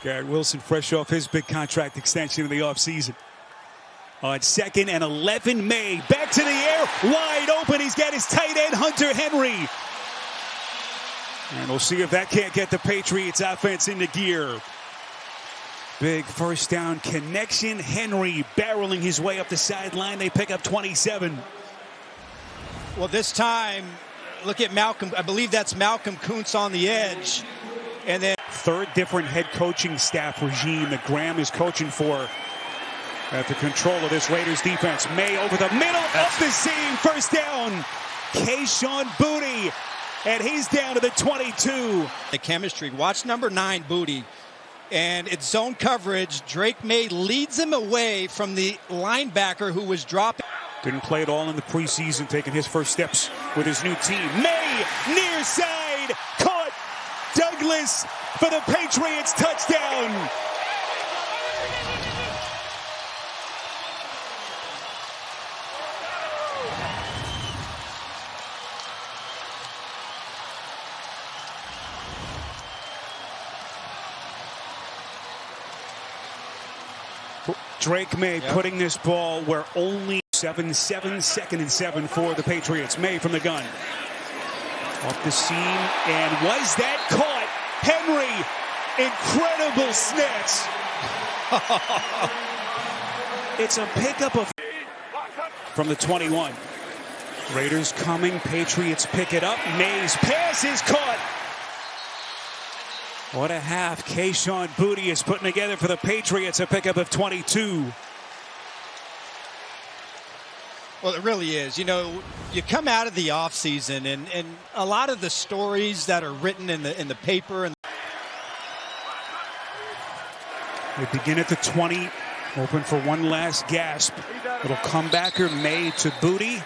Garrett Wilson fresh off his big contract extension in the offseason. On 2nd and 11, Maye back to the air, wide open. He's got his tight end, Hunter Henry. And we'll see if that can't get the Patriots offense into gear. Big first down connection. Henry barreling his way up the sideline. They pick up 27. Well, this time, look at Malcolm. I believe that's Malcolm Kuntz on the edge. And then third different head coaching staff regime that Graham is coaching for at the control of this Raiders defense. Maye over the middle, up the seam, first down. Kayshon Boutte, and he's down to the 22. The chemistry. Watch number 9, Boutte. And it's zone coverage. Drake Maye leads him away from the linebacker who was dropping. Didn't play at all in the preseason, taking his first steps with his new team. Maye, near side, caught. Douglas for the Patriots, touchdown. Drake Maye putting this ball where only 7-7, 2nd and 7 for the Patriots. Maye from the gun. Off the seam, and was that caught? Henry, incredible snatch. It's a pickup of from the 21. Raiders coming, Patriots pick it up. Maye's pass is caught. What a half Kayshon Boutte is putting together for the Patriots, a pickup of 22. Well, it really is. You know, you come out of the offseason, and a lot of the stories that are written in the paper. And they begin at the 20, open for one last gasp. Little comebacker, Maye to Boutte.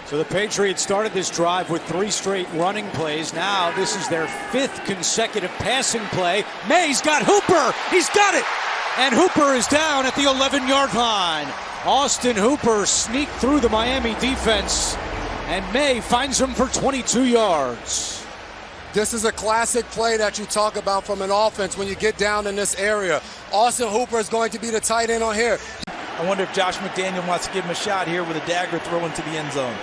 So the Patriots started this drive with 3 straight running plays. Now this is their 5th consecutive passing play. Maye's got Hooper. He's got it. And Hooper is down at the 11-yard line. Austin Hooper sneaked through the Miami defense, and Maye finds him for 22 yards. This is a classic play that you talk about from an offense when you get down in this area. Austin Hooper is going to be the tight end on here. I wonder if Josh McDaniel wants to give him a shot here with a dagger throw into the end zone.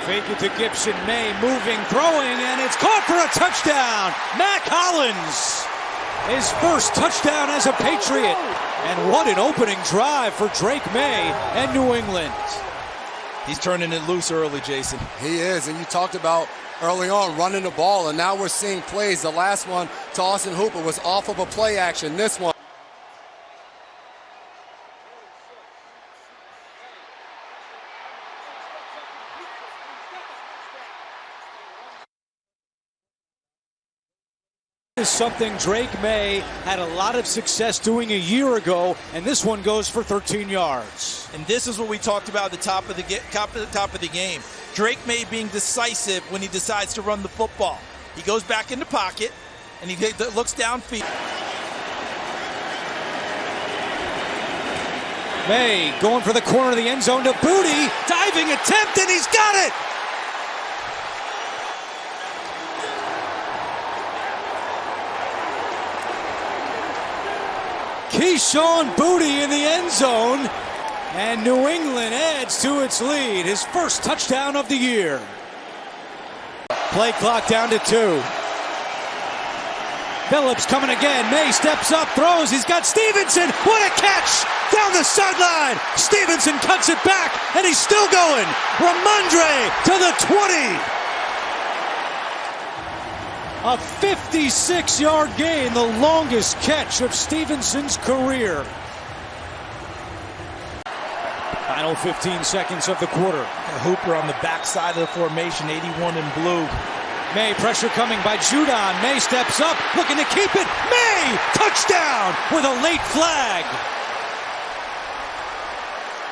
Fake it to Gibson. Maye moving, throwing, and it's caught for a touchdown. Mack Hollins, his first touchdown as a Patriot. And what an opening drive for Drake Maye and New England. He's turning it loose early, Jason. He is, and you talked about early on running the ball, and now we're seeing plays. The last one to Austin Hooper was off of a play action. This one. Is something Drake Maye had a lot of success doing a year ago, and this one goes for 13 yards. And this is what we talked about at the top of the game. Drake Maye being decisive when he decides to run the football. He goes back in the pocket, and he looks downfield. Maye going for the corner of the end zone to Boutte, diving attempt, and he's got it! Kayshon Boutte in the end zone, and New England adds to its lead, his first touchdown of the year. Play clock down to 2. Phillips coming again. Maye steps up, throws. He's got Stevenson. What a catch! Down the sideline. Stevenson cuts it back, and he's still going. Ramondre to the 20. A 56-yard gain, the longest catch of Stevenson's career. Final 15 seconds of the quarter. Hooper on the backside of the formation, 81 in blue. Maye, pressure coming by Judon. Maye steps up, looking to keep it. Maye, touchdown with a late flag.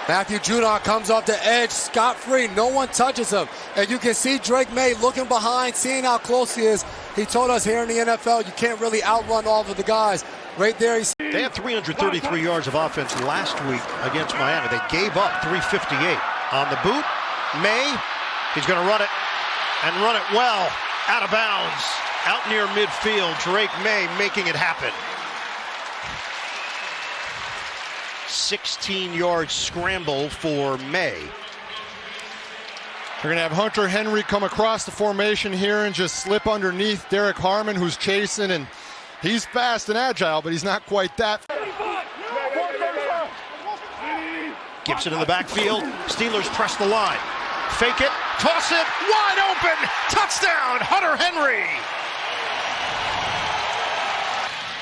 Matthew Judon comes off the edge, scot-free. No one touches him. And you can see Drake Maye looking behind, seeing how close he is. He told us here in the NFL, you can't really outrun all of the guys. Right there, they had 333 yards of offense last week against Miami. They gave up 358. On the boot, Maye, he's going to run it, and run it well, out of bounds. Out near midfield, Drake Maye making it happen. 16-yard scramble for Maye. We're going to have Hunter Henry come across the formation here and just slip underneath Derek Harmon, who's chasing, and he's fast and agile, but he's not quite that. Gibson in the backfield. Steelers press the line. Fake it, toss it, wide open, touchdown, Hunter Henry.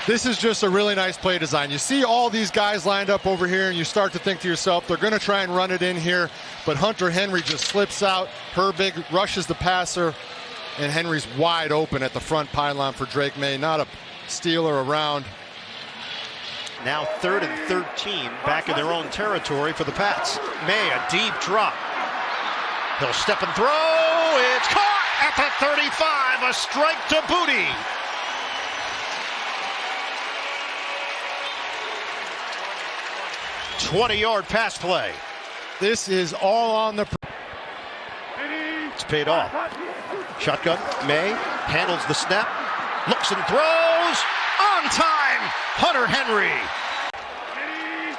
This is just a really nice play design. You see all these guys lined up over here, and you start to think to yourself, they're going to try and run it in here, but Hunter Henry just slips out. Herbig rushes the passer, and Henry's wide open at the front pylon for Drake Maye. Not a Steeler around. Now 3rd and 13, back in their own territory for the Pats. Maye, a deep drop. He'll step and throw. It's caught at the 35. A strike to Booty. "20-yard pass play. This is all on the... It's paid off. Shotgun. Maye handles the snap. Looks and throws. On time. Hunter Henry.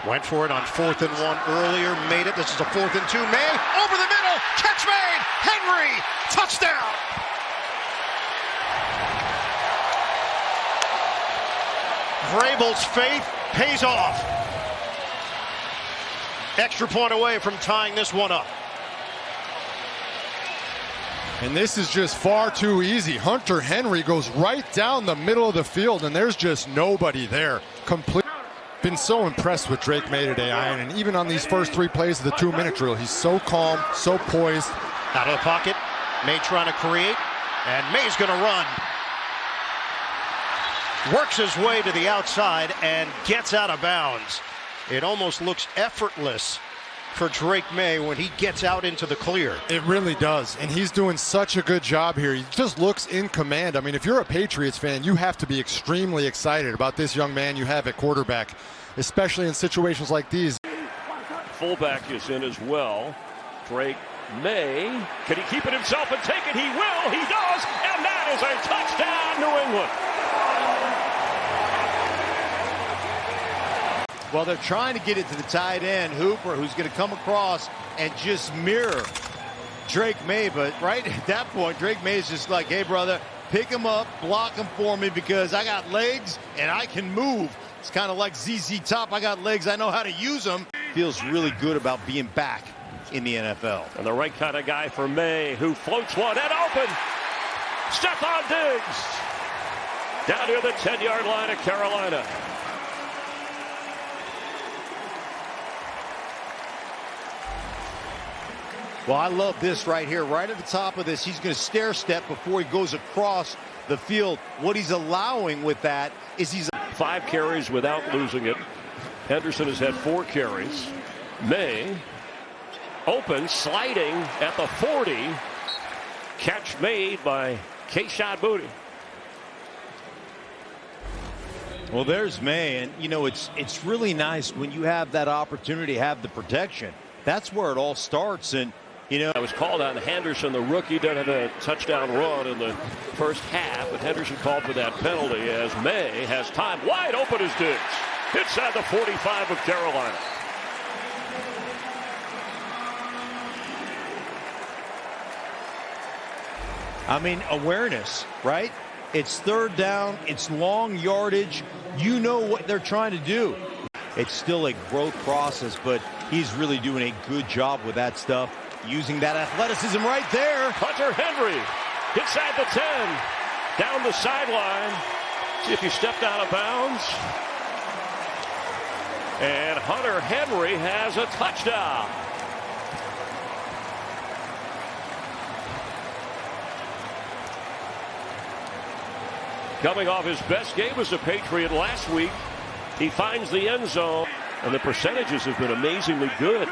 Went for it on 4th and 1 earlier. Made it. This is a 4th and 2. Maye over the middle. Catch made. Henry. Touchdown. Vrabel's faith pays off. Extra point away from tying this one up. And this is just far too easy. Hunter Henry goes right down the middle of the field, and there's just nobody there. Been so impressed with Drake Maye today, Ian, and even on these first 3 plays of the 2-minute drill, he's so calm, so poised. Out of the pocket, Maye trying to create, and Maye's going to run. Works his way to the outside and gets out of bounds. It almost looks effortless for Drake Maye when he gets out into the clear. It really does, and he's doing such a good job here. He just looks in command. I mean, if you're a Patriots fan, you have to be extremely excited about this young man you have at quarterback, especially in situations like these. Fullback is in as well. Drake Maye, can he keep it himself and take it? He will, he does, and that is a touchdown, New England. Well, they're trying to get it to the tight end, Hooper, who's going to come across and just mirror Drake Maye. But right at that point, Drake Maye is just like, hey, brother, pick him up, block him for me because I got legs and I can move. It's kind of like ZZ Top. I got legs. I know how to use them. Feels really good about being back in the NFL. And the right kind of guy for Maye, who floats one and open. Stephon Diggs down near the 10-yard line of Carolina. Well, I love this right here. Right at the top of this, he's going to stair step before he goes across the field. What he's allowing with that is he's 5 carries without losing it. Henderson has had 4 carries. Maye open, sliding at the 40. Catch made by Kayshon Boutte. Well, there's Maye, and you know it's really nice when you have that opportunity to have the protection. That's where it all starts, and you know, I was called on Henderson, the rookie, done had a touchdown run in the first half, but Henderson called for that penalty as Maye has time. Wide open as Diggs. Inside the 45 of Carolina. I mean, awareness, right? It's 3rd down, it's long yardage. You know what they're trying to do. It's still a growth process, but he's really doing a good job with that stuff. Using that athleticism right there. Hunter Henry inside the 10. Down the sideline. See if he stepped out of bounds. And Hunter Henry has a touchdown. Coming off his best game as a Patriot last week, he finds the end zone. And the percentages have been amazingly good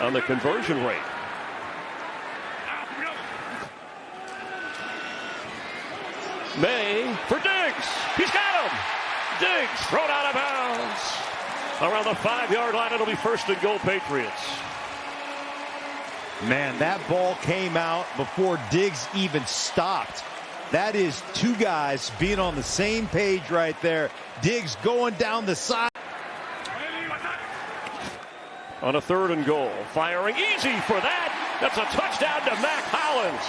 on the conversion rate. Maye for Diggs. He's got him. Diggs thrown out of bounds. Around the 5-yard line, it'll be 1st and goal, Patriots. Man, that ball came out before Diggs even stopped. That is two guys being on the same page right there. Diggs going down the side. On a 3rd and goal, firing easy for that. That's a touchdown to Mac Hollins.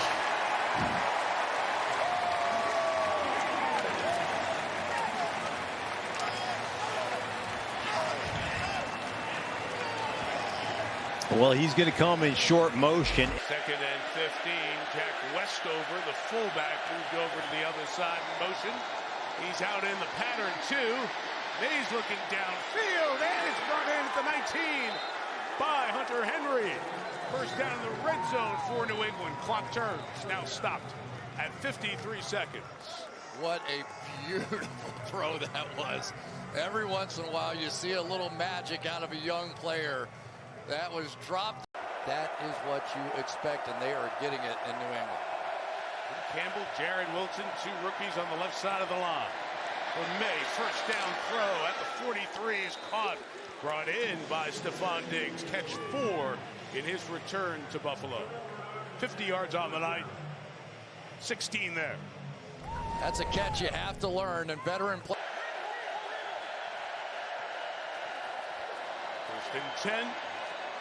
Well, he's going to come in short motion. 2nd and 15. Jack Westover, the fullback, moved over to the other side in motion. He's out in the pattern too. Maye's looking downfield, and it's brought in at the 19 by Hunter Henry. First down in the red zone for New England. Clock turns, now stopped at 53 seconds. What a beautiful throw that was. Every once in a while you see a little magic out of a young player. That was dropped. That is what you expect, and they are getting it in New England. Campbell, Jared Wilson, two rookies on the left side of the line. For Maye, first down throw at the 43 is caught. Brought in by Stephon Diggs. Catch 4 in his return to Buffalo. 50 yards on the night. 16 there. That's a catch you have to learn, and veteran play. First and 10.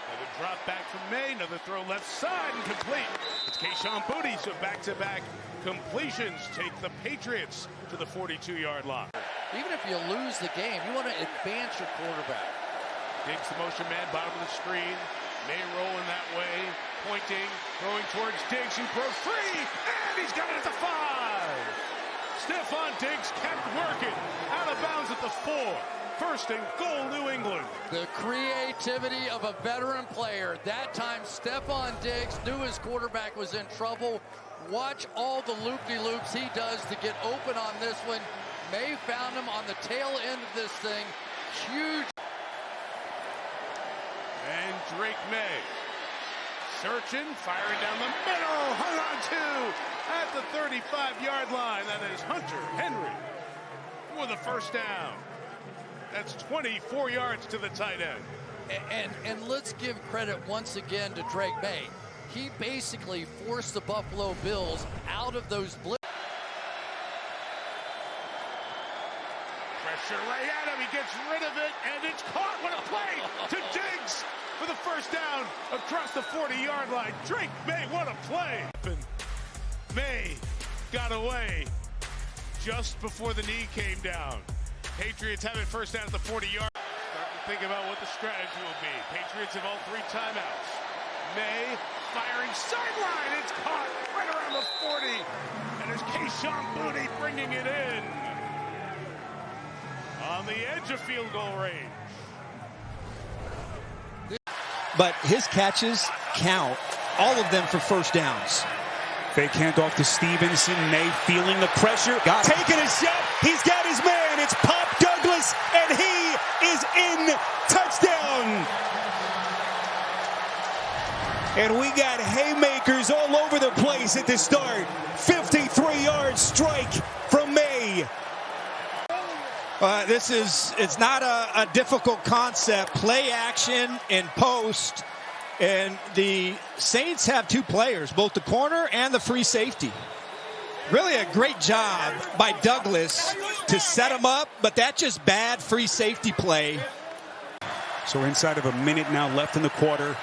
Another drop back from Maye. Another throw left side and complete. It's Kayshon Boutte, so back-to-back completions take the Patriots to the 42-yard line. Even if you lose the game, you want to advance your quarterback. Diggs the motion man, bottom of the screen. Maye rolling that way, pointing, throwing towards Diggs, who broke free, and he's got it at the 5. Stephon Diggs kept working, out of bounds at the 4. First and goal, New England. The creativity of a veteran player. That time, Stephon Diggs knew his quarterback was in trouble. Watch all the loop-de-loops he does to get open on this one. Maye found him on the tail end of this thing. Huge. And Drake Maye searching, firing down the middle, hung on to at the 35-yard line. That is Hunter Henry for the first down. That's 24 yards to the tight end. And let's give credit once again to Drake Maye. He basically forced the Buffalo Bills out of those blitz. Pressure right at him. He gets rid of it, and it's caught. What a play to Diggs for the first down across the 40-yard line. Drake Maye, what a play. Maye got away just before the knee came down. Patriots have it first down at the 40-yard. Starting to think about what the strategy will be. Patriots have all 3 timeouts. Maye firing sideline. It's caught right around the 40. And there's Kayshon Boutte bringing it in. On the edge of field goal range. But his catches count, all of them for first downs. Fake handoff to Stevenson. Maye feeling the pressure. Taking a shot. He's got his man. It's Pop Douglas, and he is in. Touchdown. And we got haymakers all over the place at the start. 53-yard strike from Maye. It's not a difficult concept. Play action in post. And the Saints have 2 players, both the corner and the free safety. Really a great job by Douglas to set him up, but that's just bad free safety play. So inside of a minute now left in the quarter.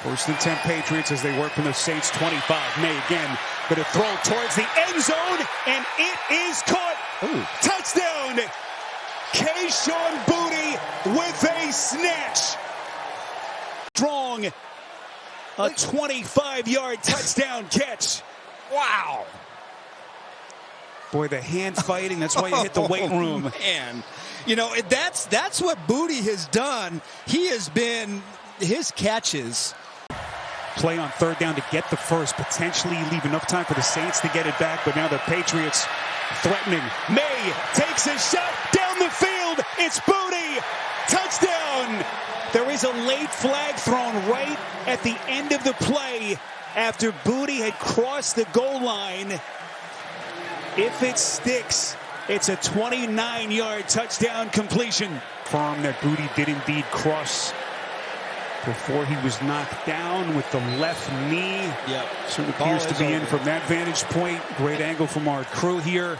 First and 10 Patriots as they work from the Saints 25. Maye again going to throw towards the end zone, and it is caught. Ooh. Touchdown! Kayshon Boutte with a snatch. Strong, a 25-yard touchdown catch. Wow. Boy, the hand fighting, that's why you hit the weight room. Man, you know, that's what Boutte has done. He has been, his catches. Play on third down to get the first, potentially leave enough time for the Saints to get it back, but now the Patriots threatening. Maye takes a shot down the field. It's Boutte. Touchdown. There is a late flag thrown right at the end of the play after Boutte had crossed the goal line. If it sticks, it's a 29-yard touchdown completion. Firm that Boutte did indeed cross before he was knocked down with the left knee. Yep. Certainly appears to be in from that vantage point. Great angle from our crew here.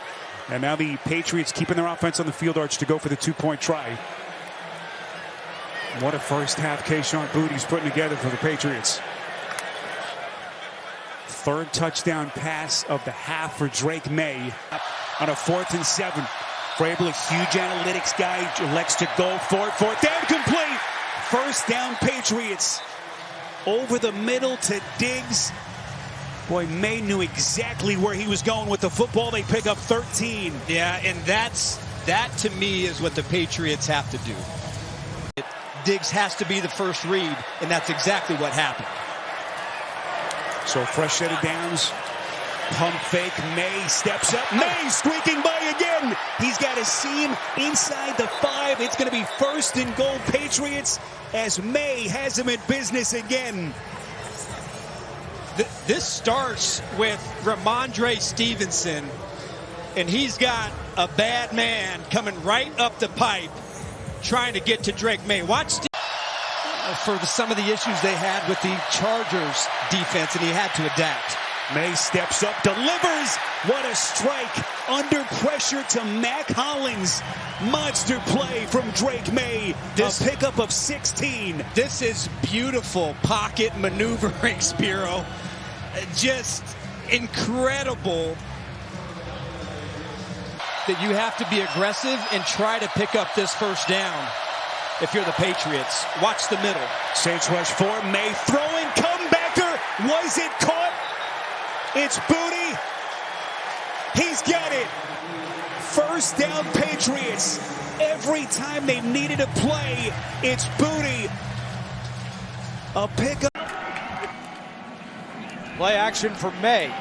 And now the Patriots keeping their offense on the field arch to go for the two-point try. What a first half Kayshon Boutte's putting together for the Patriots. Third touchdown pass of the half for Drake Maye on a 4th and 7. Vrabel, a huge analytics guy, elects to go for it. 4th down, complete. First down, Patriots. Over the middle to Diggs. Boy, Maye knew exactly where he was going with the football. They pick up 13. Yeah, and that to me is what the Patriots have to do. Diggs has to be the first read, and that's exactly what happened. So fresh set of downs. Pump fake. Maye steps up. Maye squeaking by again. He's got a seam inside the 5. It's going to be 1st and goal Patriots as Maye has him in business again. This starts with Ramondre Stevenson, and he's got a bad man coming right up the pipe trying to get to Drake Maye. Watch for some of the issues they had with the Chargers defense, and he had to adapt. Maye steps up, delivers. What a strike. Under pressure to Mac Hollins. Monster play from Drake Maye. This pickup of 16. This is beautiful pocket maneuvering, Spiro. Just incredible that you have to be aggressive and try to pick up this first down if you're the Patriots. Watch the middle. Saints rush 4. Maye throwing. Comebacker. Was it caught? It's Boutte. He's got it. First down, Patriots. Every time they needed a play, it's Boutte. A pickup. Play action for Maye.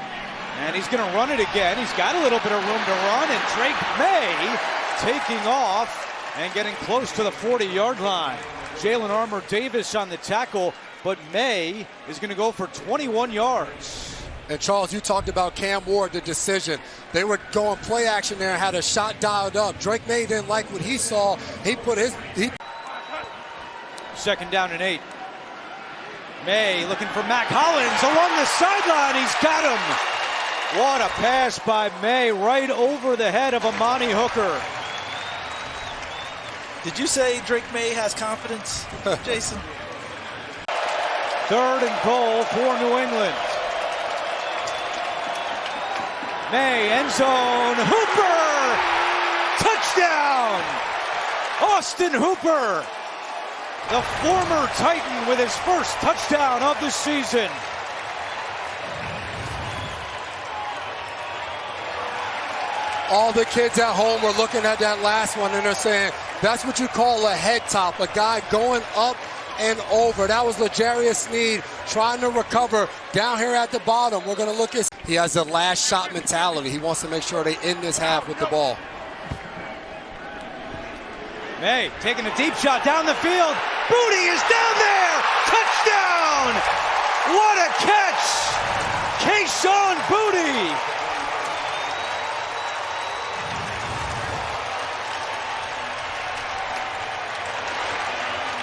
And he's going to run it again. He's got a little bit of room to run. And Drake Maye taking off and getting close to the 40-yard line. Jalen Armour-Davis on the tackle, but Maye is going to go for 21 yards. And Charles, you talked about Cam Ward, the decision. They were going play action there, had a shot dialed up. Drake Maye didn't like what he saw. He put his... 2nd down and 8. Maye looking for Mac Hollins along the sideline. He's got him. What a pass by Maye right over the head of Amani Hooker. Did you say Drake Maye has confidence, Jason? 3rd and goal for New England. Maye, end zone, Hooper! Touchdown! Austin Hooper, the former Titan, with his first touchdown of the season. All the kids at home were looking at that last one and they're saying, that's what you call a head top, a guy going up and over. That was L'Jarius Sneed trying to recover down here at the bottom. We're going to look at... He has a last shot mentality. He wants to make sure they end this half with the ball. Maye taking a deep shot down the field. Boutte is down there. Touchdown! What a catch! Kayshon Boutte.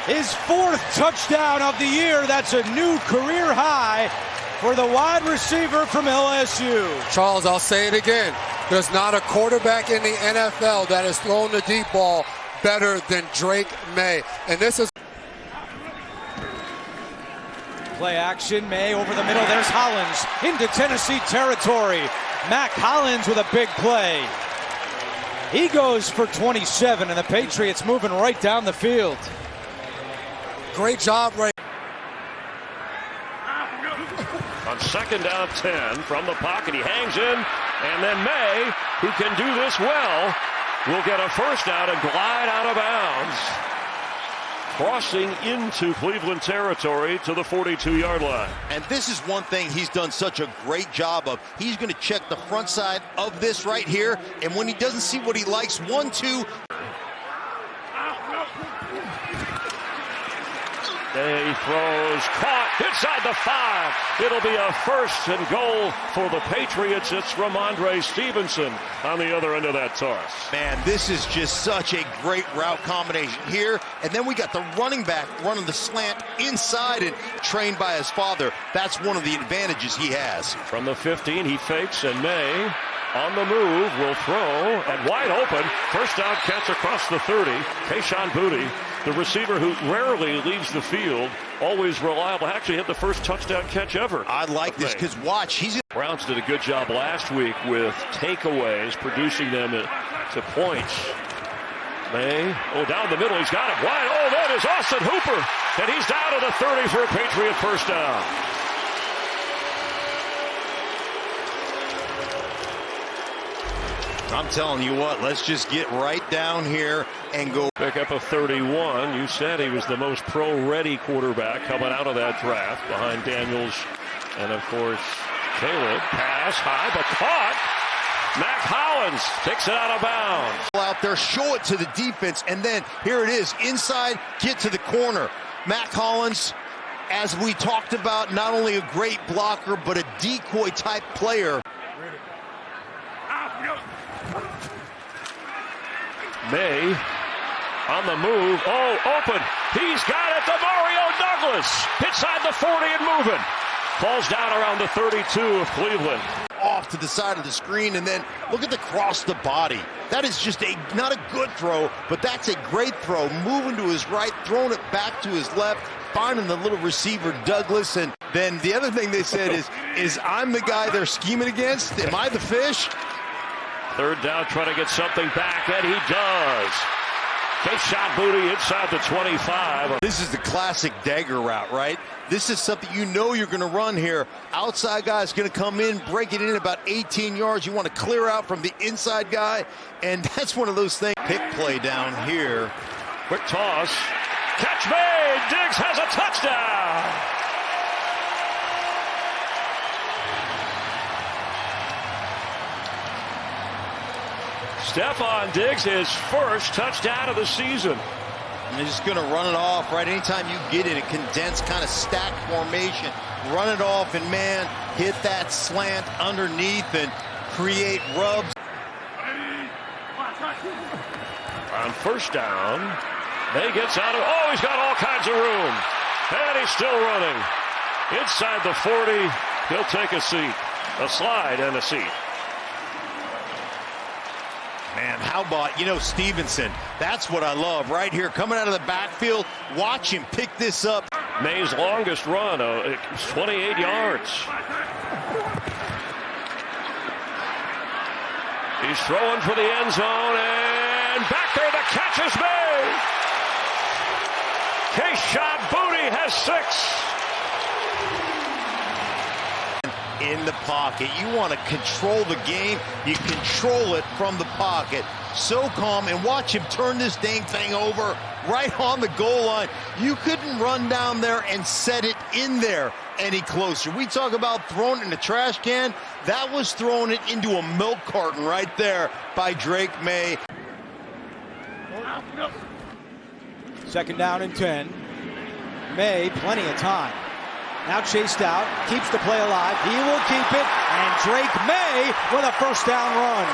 His 4th touchdown of the year. That's a new career high for the wide receiver from LSU. Charles, I'll say it again. There's not a quarterback in the NFL that has thrown the deep ball better than Drake Maye. And this is... Play action, Maye over the middle. There's Hollins into Tennessee territory. Mac Hollins with a big play. He goes for 27, and the Patriots moving right down the field. Great job, Ray. On 2nd down 10 from the pocket, he hangs in, and then Maye, who can do this well, will get a first down and glide out of bounds, crossing into Cleveland territory to the 42-yard line. And this is one thing he's done such a great job of. He's going to check the front side of this right here, and when he doesn't see what he likes, 1-2. Maye throws, caught, inside the 5. It'll be a 1st and goal for the Patriots. It's Ramondre Stevenson on the other end of that toss. Man, this is just such a great route combination here. And then we got the running back running the slant inside and trained by his father. That's one of the advantages he has. From the 15, he fakes, and Maye on the move will throw and wide open. First down catch across the 30. Kayshon Boutte, the receiver who rarely leaves the field, always reliable. Actually had the first touchdown catch ever. I like this because watch, Browns did a good job last week with takeaways, producing them to points. Maye, down the middle, he's got it wide. That is Austin Hooper, and he's down to the 30 for a Patriot first down. I'm telling you what, let's just get right down here and go. Pick up a 31. You said he was the most pro-ready quarterback coming out of that draft behind Daniels and, of course, Caleb. Pass high, but caught. Mac Hollins takes it out of bounds. Out there, show it to the defense, and then here it is. Inside, get to the corner. Mac Hollins, as we talked about, not only a great blocker, but a decoy-type player. Maye on the move. Open. He's got it. Mario Douglas inside the 40 and moving. Falls down around the 32 of Cleveland. Off to the side of the screen, and then look at the cross the body. That is just not a good throw, but that's a great throw. Moving to his right, throwing it back to his left, finding the little receiver Douglas. And then the other thing they said is I'm the guy they're scheming against. Am I the fish? Third down, trying to get something back, and he does. Kayshon Boutte inside the 25. This is the classic dagger route, right? This is something you know you're going to run here. Outside guy is going to come in, break it in about 18 yards. You want to clear out from the inside guy, and that's one of those things. Pick play down here. Quick toss. Catch made. Diggs has a touchdown. Stephon Diggs, his first touchdown of the season. And they're just going to run it off, right? Anytime you get in a condensed kind of stacked formation, run it off and, man, hit that slant underneath and create rubs. On first down, Maye gets out of, he's got all kinds of room. And he's still running. Inside the 40, he'll take a seat. A slide and a seat. Man, how about, Stevenson? That's what I love right here. Coming out of the backfield, watch him pick this up. Maye's longest run, 28 yards. He's throwing for the end zone, and back there the catch is made. Kayshon Boutte has 6. In the pocket. You want to control the game. You control it from the pocket. So calm, and watch him turn this dang thing over right on the goal line. You couldn't run down there and set it in there any closer. We talk about throwing it in the trash can. That was throwing it into a milk carton right there by Drake Maye. Second down and 10. Maye, plenty of time. Now chased out, keeps the play alive. He will keep it, and Drake Maye with a first down run.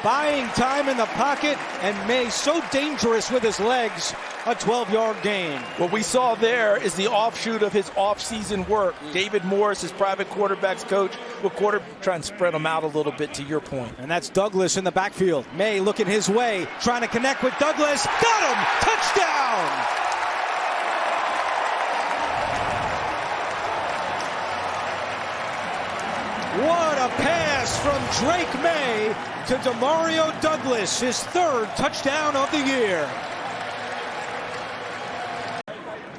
Buying time in the pocket, and Maye so dangerous with his legs. A 12-yard gain. What we saw there is the offshoot of his off-season work. David Morris, his private quarterbacks coach, will try and spread them out a little bit, to your point. And that's Douglas in the backfield. Maye looking his way, trying to connect with Douglas. Got him! Touchdown! What a pass from Drake Maye to Demario Douglas, his 3rd touchdown of the year.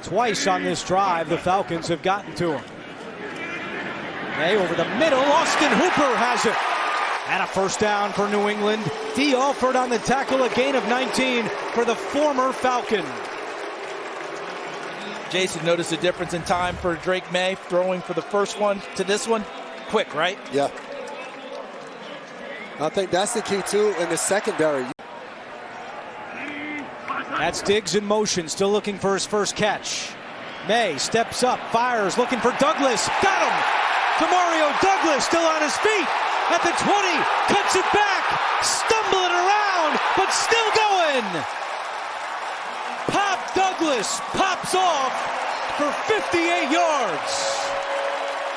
Twice on this drive, the Falcons have gotten to him. Maye over the middle, Austin Hooper has it. And a first down for New England. D. Alford on the tackle, a gain of 19 for the former Falcon. Jason, notice the difference in time for Drake Maye throwing for the first one to this one? Quick, right? Yeah. I think that's the key, too, in the secondary. That's Diggs in motion, still looking for his first catch. Maye steps up, fires, looking for Douglas. Got him! Demario Douglas still on his feet at the 20, cuts it back, stumbling around, but still going. Pop Douglas pops off for 58 yards.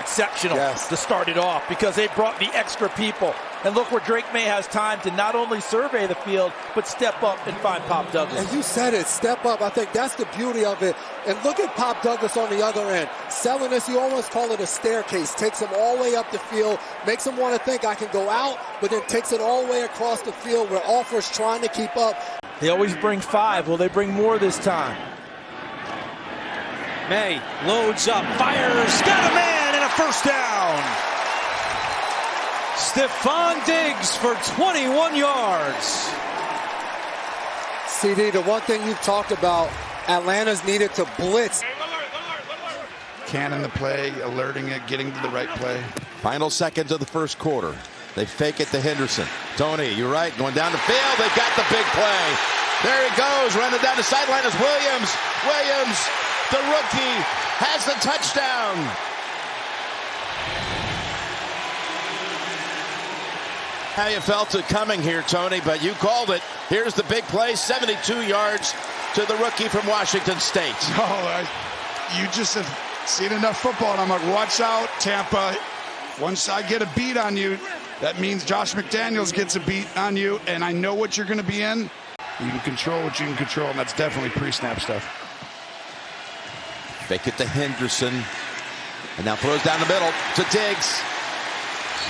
Exceptional to start it off because they brought the extra people. And look where Drake Maye has time to not only survey the field, but step up and find Pop Douglas. And you said it, step up. I think that's the beauty of it. And look at Pop Douglas on the other end. Selling this, you almost call it a staircase. Takes him all the way up the field, makes him want to think I can go out, but then takes it all the way across the field where Offer's trying to keep up. They always bring 5. Will they bring more this time? Maye loads up, fires, got a man, and a first down. Stephon Diggs for 21 yards. CD, the one thing you've talked about, Atlanta's needed to blitz. Cannon the play, alerting it, getting to the right play. Final seconds of the first quarter. They fake it to Henderson. Tony, you're right, going down the field. They got the big play. There he goes, running down the sideline is Williams. Williams, the rookie, has the touchdown. How you felt it coming here, Tony, but you called it. Here's the big play, 72 yards to the rookie from Washington State. You just have seen enough football, and I'm like, watch out, Tampa. Once I get a beat on you, that means Josh McDaniels gets a beat on you, and I know what you're going to be in. You can control what you can control, and that's definitely pre-snap stuff. Fake it to Henderson, and now throws down the middle to Diggs.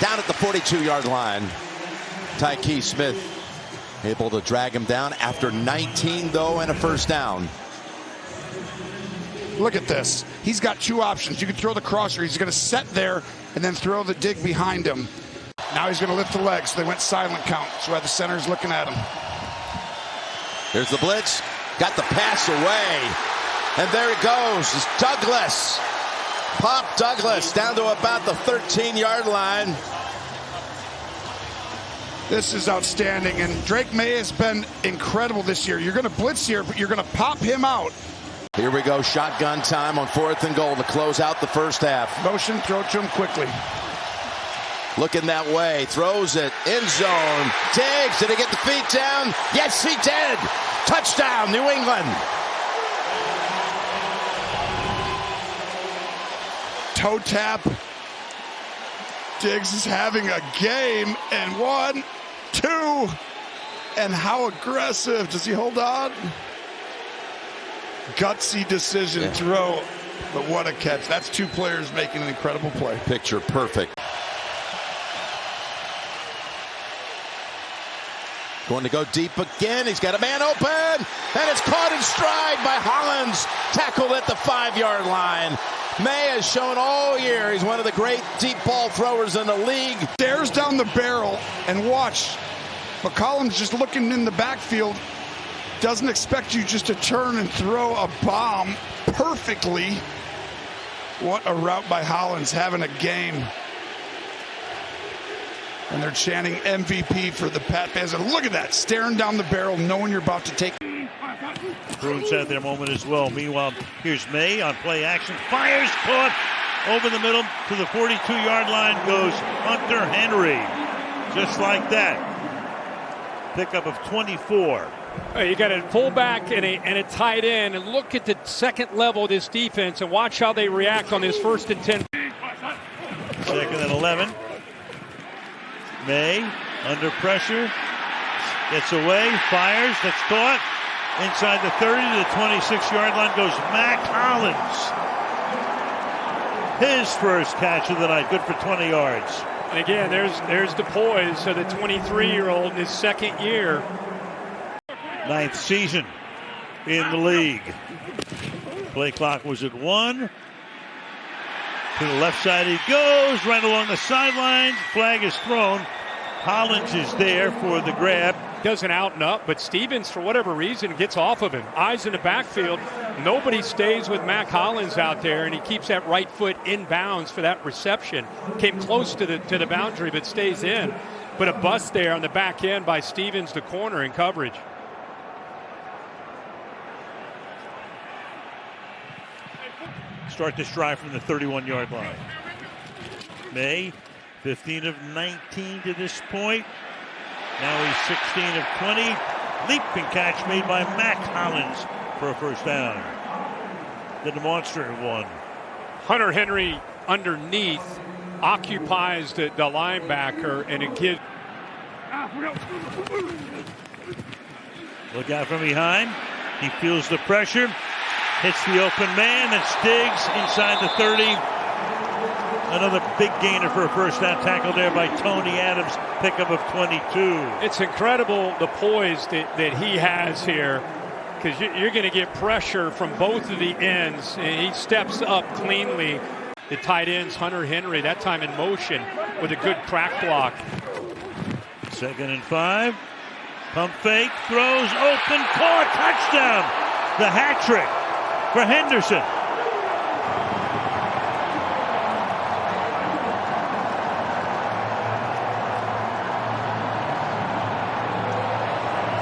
Down at the 42-yard line. Tyke Smith able to drag him down after 19, though, and a first down. Look at this. He's got 2 options. You can throw the crosser. He's going to set there and then throw the dig behind him. Now he's going to lift the legs. So they went silent count. So the center's looking at him. There's the blitz. Got the pass away. And there he goes. It's Douglas. Pop Douglas down to about the 13-yard line. This is outstanding, and Drake Maye has been incredible this year. You're going to blitz here, but you're going to pop him out. Here we go, shotgun time on 4th and goal to close out the first half. Motion, throw to him quickly. Looking that way, throws it, end zone. Diggs, did he get the feet down? Yes, he did. Touchdown, New England. Toe tap. Diggs is having a game, and 1, 2, and how aggressive. Does he hold on? Gutsy decision throw, but what a catch. That's 2 players making an incredible play. Picture perfect. Going to go deep again. He's got a man open, and it's caught in stride by Hollins. Tackled at the 5-yard line. Maye has shown all year he's one of the great deep ball throwers in the league. Stares down the barrel, and watch. McCollum's just looking in the backfield. Doesn't expect you just to turn and throw a bomb perfectly. What a route by Hollins, having a game. And they're chanting MVP for the Pat fans. And look at that, staring down the barrel, knowing you're about to take. Bruins had their moment as well. Meanwhile, here's Maye on play action. Fires, caught over the middle to the 42-yard line goes Hunter Henry. Just like that. Pickup of 24. You got a fullback and a tight end. And look at the second level of this defense and watch how they react on this 1st and 10. 2nd and 11. Maye under pressure. Gets away, fires, that's caught. Inside the 30 to the 26-yard line goes Mac Hollins. His first catch of the night, good for 20 yards. And again, there's the poise of the 23-year-old in his 2nd year. 9th season in the league. Play clock was at 1. To the left side he goes, right along the sidelines. Flag is thrown. Hollins is there for the grab. Doesn't out and up, but Stevens, for whatever reason, gets off of him. Eyes in the backfield. Nobody stays with Mac Hollins out there, and he keeps that right foot in bounds for that reception. Came close to the boundary, but stays in. But a bust there on the back end by Stevens, the corner, in coverage. start this drive from the 31-yard line. Maye, 15 of 19 to this point. Now he's 16 of 20. Leaping catch made by Mac Hollins for a first down. The demonstrative one. Hunter Henry underneath occupies the linebacker, and it gives. Look out from behind. He feels the pressure. Hits the open man. It's Diggs inside the 30. Another big gainer for a first down, tackle there by Tony Adams. Pickup of 22. It's incredible the poise that he has here, because you're going to get pressure from both of the ends, and he steps up cleanly. The tight ends, Hunter Henry, that time in motion with a good crack block. 2nd and 5. Pump fake, throws, open, caught, touchdown. The hat trick for Henderson.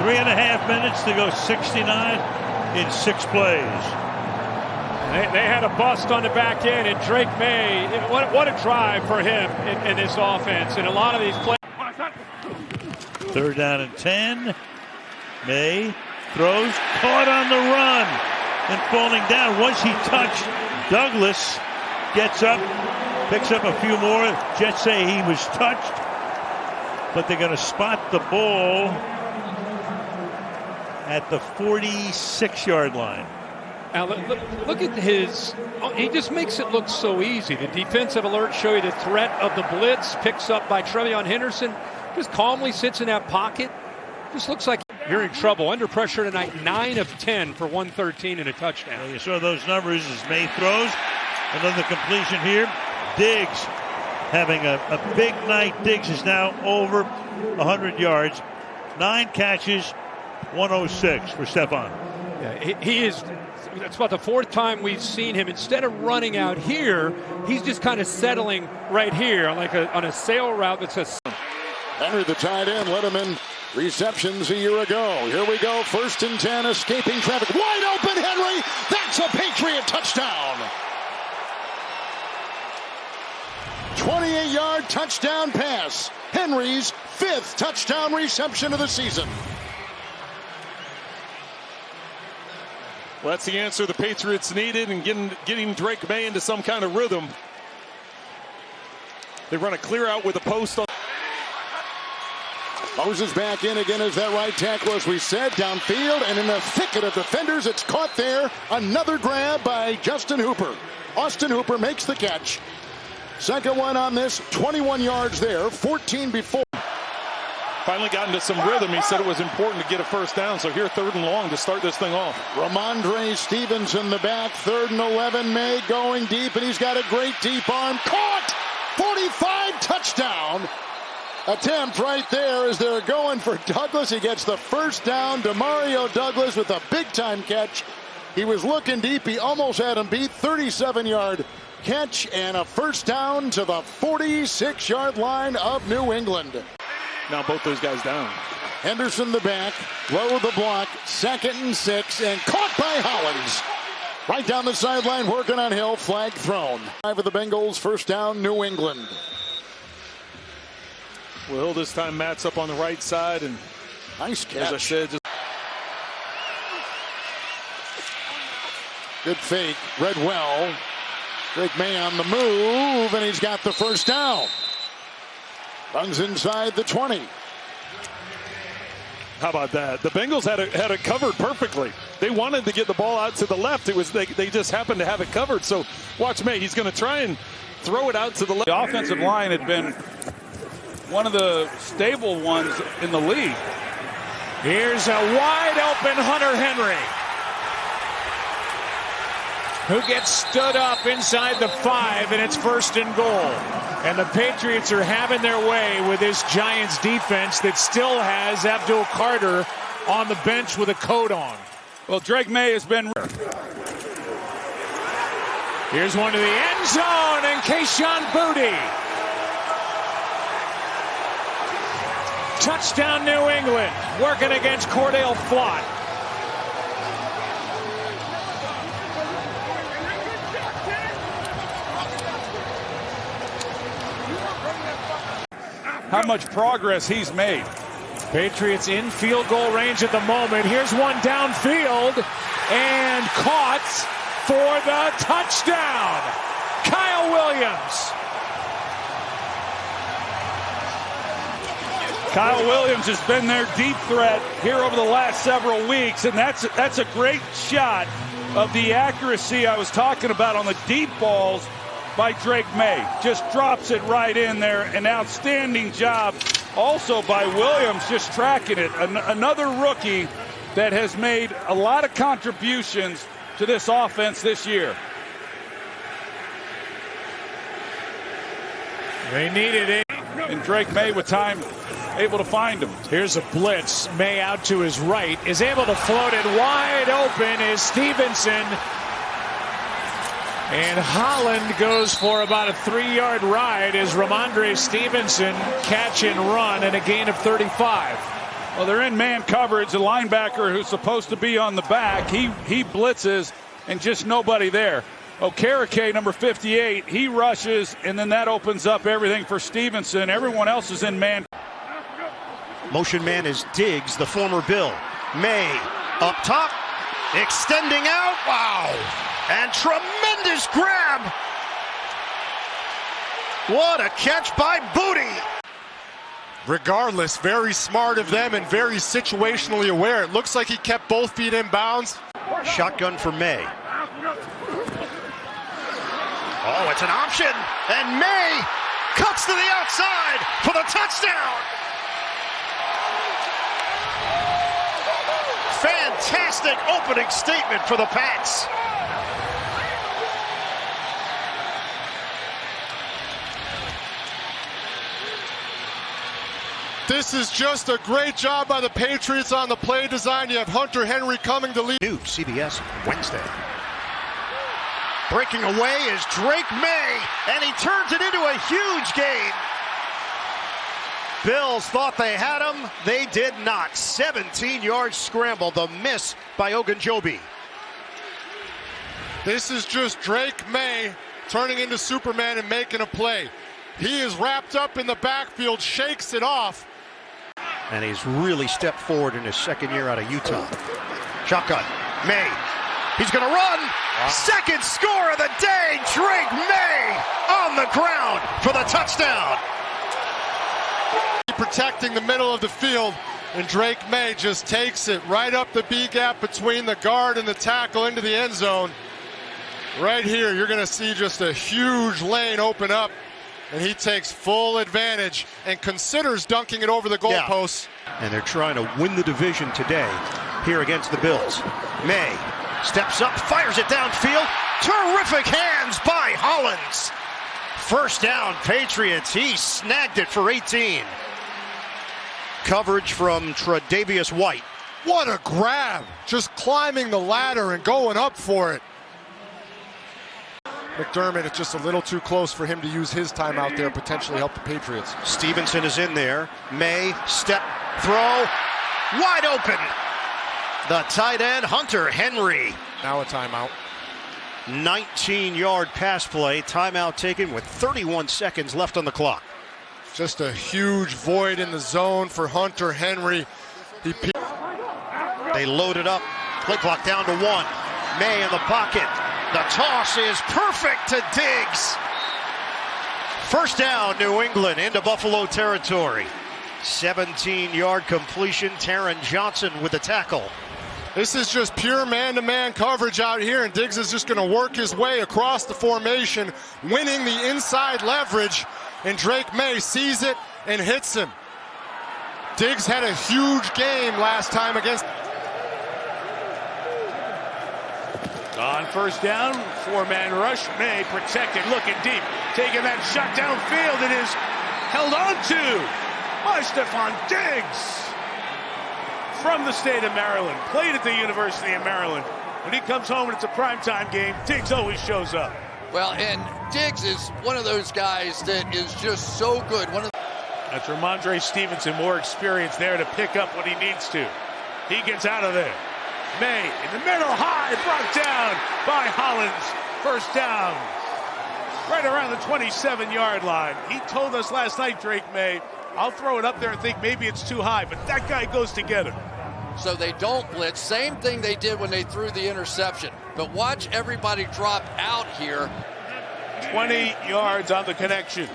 Three and a half minutes to go, 69 in 6 plays. They had a bust on the back end, and Drake Maye, what a drive for him in this offense. And a lot of these plays. 3rd down and 10. Maye throws, caught on the run, and falling down. Once he touched, Douglas gets up, picks up a few more. Jets say he was touched, but they're going to spot the ball at the 46-yard line. Now look at his, he just makes it look so easy. The defensive alerts show you the threat of the blitz, picks up by Trevion Henderson, just calmly sits in that pocket. Just looks like you're in trouble. Under pressure tonight, 9 of 10 for 113 and a touchdown. Well, you saw those numbers as Maye throws. Another completion here. Diggs having a big night. Diggs is now over 100 yards. 9 catches, 106 for Stephon. Yeah, he is. That's about the 4th time we've seen him. Instead of running out here, he's just kind of settling right here on a sail route that's a. Henry, the tight end, led him in receptions a year ago. Here we go, 1st and 10, escaping traffic. Wide open, Henry. That's a Patriot touchdown. 28-yard touchdown pass. Henry's 5th touchdown reception of the season. Well, that's the answer the Patriots needed, and getting Drake Maye into some kind of rhythm. They run a clear out with a post on. Moses back in again as that right tackle, as we said, downfield, and in the thicket of defenders, it's caught there. Another grab by Justin Hooper. Austin Hooper makes the catch. Second one on this, 21 yards there, 14 before. Finally got into some rhythm. He said it was important to get a first down, so here 3rd and long to start this thing off. Ramondre Stevenson, the back, 3rd and 11. Maye going deep, and he's got a great deep arm. Caught! 45, touchdown. Attempt right there as they're going for Douglas. He gets the first down. DeMario Douglas with a big-time catch. He was looking deep. He almost had him beat. 37-yard catch and a first down to the 46-yard line of New England. Now both those guys down. Henderson the back, low the block, 2nd and 6, and caught by Hollins. Right down the sideline, working on Hill, flag thrown. 5 of the Bengals, first down, New England. Well, this time Matt's up on the right side, and nice catch. As I said, just good fake, read well. Drake Maye on the move, and he's got the first down. Runs inside the 20. How about that? The Bengals had it covered perfectly. They wanted to get the ball out to the left. It was they just happened to have it covered. So watch Maye. He's going to try and throw it out to the left. The offensive line had been one of the stable ones in the league. Here's a wide open Hunter Henry, who gets stood up inside the 5, and it's 1st and goal. And the Patriots are having their way with this Giants defense that still has Abdul Carter on the bench with a coat on. Well, Drake Maye has been. Here's one to the end zone, and Kayshon Boutte. Touchdown New England, working against Cordell Flott. how much progress he's made. Patriots in field goal range at the moment. Here's one downfield and caught for the touchdown. Kyle Williams. Kyle Williams has been their deep threat here over the last several weeks, and that's a great shot of the accuracy I was talking about on the deep balls by Drake Maye. Just drops it right in there. An outstanding job also by Williams, just tracking it. Another rookie that has made a lot of contributions to this offense this year. They needed it. And Drake Maye with time able to find him. Here's a blitz. Maye out to his right is able to float it wide open is Stevenson. And Holland goes for about a 3-yard ride as Ramondre Stevenson catch and run and a gain of 35. Well, they're in man coverage. The linebacker who's supposed to be on the back, he blitzes and just nobody there. Okereke, number 58, he rushes, and then that opens up everything for Stevenson. Everyone else is in man. Motion man is Diggs, the former Bill. Maye up top, extending out. Wow. And tremendous grab. What a catch by Booty. Regardless, very smart of them and very situationally aware. It looks like he kept both feet in bounds. Shotgun for Maye. Oh, it's an option. And Maye cuts to the outside for the touchdown. Fantastic opening statement for the Pats. This is just a great job by the Patriots on the play design. You have Hunter Henry coming to lead. New CBS Wednesday. Breaking away is Drake Maye, and he turns it into a huge gain. Bills thought they had him. They did not. 17-yard scramble. The miss by Ogunjobi. This is just Drake Maye turning into Superman and making a play. He is wrapped up in the backfield, shakes it off. And he's really stepped forward in his second year out of Utah. Shotgun. Maye. He's going to run. Wow. Second score of the day. Drake Maye on the ground for the touchdown. Protecting the middle of the field, and Drake Maye just takes it right up the B gap between the guard and the tackle into the end zone. Right here, you're going to see just a huge lane open up, and he takes full advantage and considers dunking it over the goalposts. Yeah. And they're trying to win the division today here against the Bills. Maye steps up, fires it downfield. Terrific hands by Hollins. First down, Patriots. He snagged it for 18. Coverage from Tre'Davious White. What a grab. Just climbing the ladder and going up for it. McDermott, it's just a little too close for him to use his time out there, potentially help the Patriots. Stevenson is in there. Maye, step, throw, wide open. The tight end, Hunter Henry. Now a timeout. 19-yard pass play. Timeout taken with 31 seconds left on the clock. Just a huge void in the zone for Hunter Henry. They loaded up. Play clock down to 1. Maye in the pocket. The toss is perfect to Diggs. First down, New England into Buffalo territory. 17-yard completion. Taron Johnson with the tackle. This is just pure man-to-man coverage out here, and Diggs is just going to work his way across the formation, winning the inside leverage, and Drake Maye sees it and hits him. Diggs had a huge game last time against... On first down, 4-man rush. Maye protected, looking deep, taking that shot downfield. It is held on to by Stephon Diggs. From the state of Maryland, played at the University of Maryland. When he comes home and it's a primetime game, Diggs always shows up. Well, and Diggs is one of those guys that is just so good. That's Ramondre Stevenson, more experience there to pick up what he needs to. He gets out of there. Maye in the middle, high, brought down by Hollins. First down, right around the 27-yard line. He told us last night, Drake Maye, I'll throw it up there and think maybe it's too high, but that guy goes to get it. So they don't blitz. Same thing they did when they threw the interception. But watch everybody drop out here. 20 yards on the connection.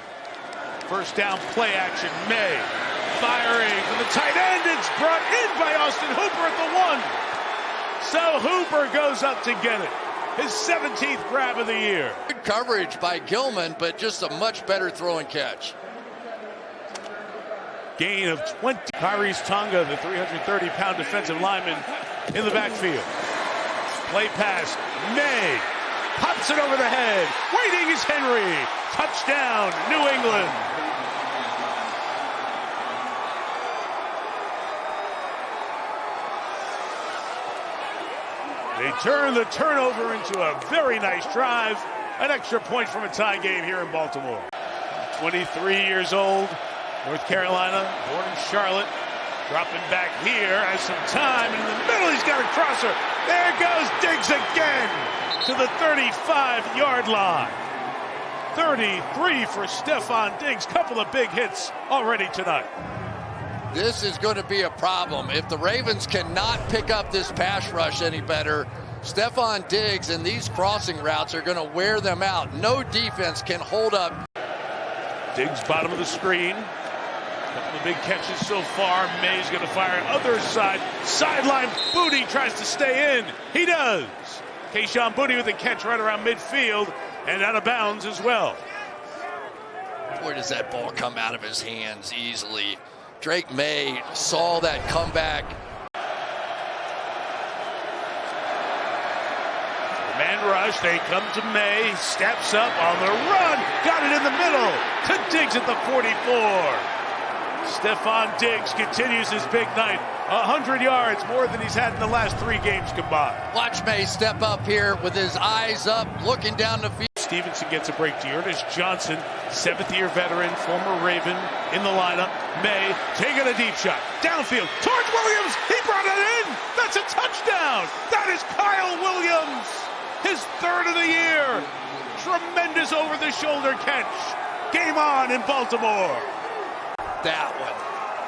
First down play action. Maye firing from the tight end. It's brought in by Austin Hooper at the 1. So Hooper goes up to get it. His 17th grab of the year. Good coverage by Gilman, but just a much better throw and catch. Gain of 20. Kyrie's Tonga, the 330-pound defensive lineman, in the backfield. Play pass. Maye pops it over the head. Waiting is Henry. Touchdown, New England. They turn the turnover into a very nice drive. An extra point from a tie game here in Baltimore. 23 years old, North Carolina, born in Charlotte. Dropping back here, has some time, and in the middle he's got a crosser. There goes Diggs again to the 35-yard line. 33 for Stephon Diggs. Couple of big hits already tonight. This is going to be a problem. If the Ravens cannot pick up this pass rush any better, Stephon Diggs and these crossing routes are going to wear them out. No defense can hold up. Diggs bottom of the screen. Couple of big catches so far. Maye's going to fire other side. Sideline. Booty tries to stay in. He does. Kayshon Booty with a catch right around midfield and out of bounds as well. Boy, does that ball come out of his hands easily. Drake Maye saw that comeback. Man rush. They come to Maye. Steps up on the run. Got it in the middle to Diggs at the 44. Stephon Diggs continues his big night. 100 yards, more than he's had in the last 3 games combined. Watch Maye step up here with his eyes up, looking down the field. Stevenson gets a break to Ernest Johnson, 7th-year veteran, former Raven, in the lineup. Maye taking a deep shot. Downfield towards Williams. He brought it in. That's a touchdown. That is Kyle Williams. His 3rd of the year. Tremendous over-the-shoulder catch. Game on in Baltimore. That one.